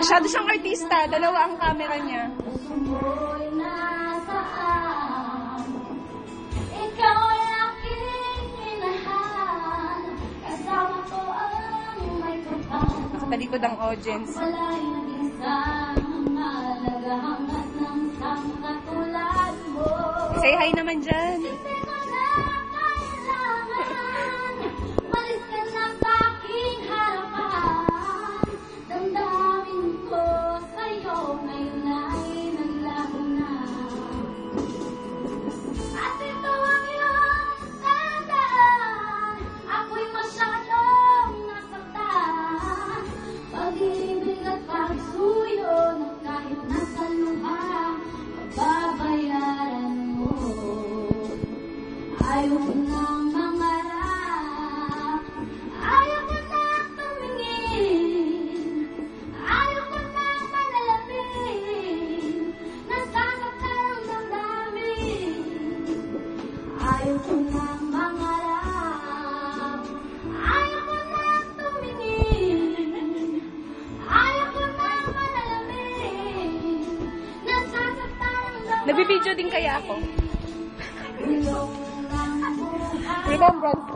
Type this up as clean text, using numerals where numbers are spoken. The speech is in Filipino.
Masyado siyang artista. Dalawa ang camera niya. Sa talikod ang audience. Say hi naman dyan. Ayaw ko nang mangarap, ayaw ko nang tumingin, ayaw ko nang manalapin, nasasaktan ang damdamin. Ayaw ko nang mangarap, ayaw ko nang tumingin, ayaw ko nang manalapin, nasasaktan ang damdamin. Nagbibideo din kaya ako. Ilong ng buhay. Remembrance.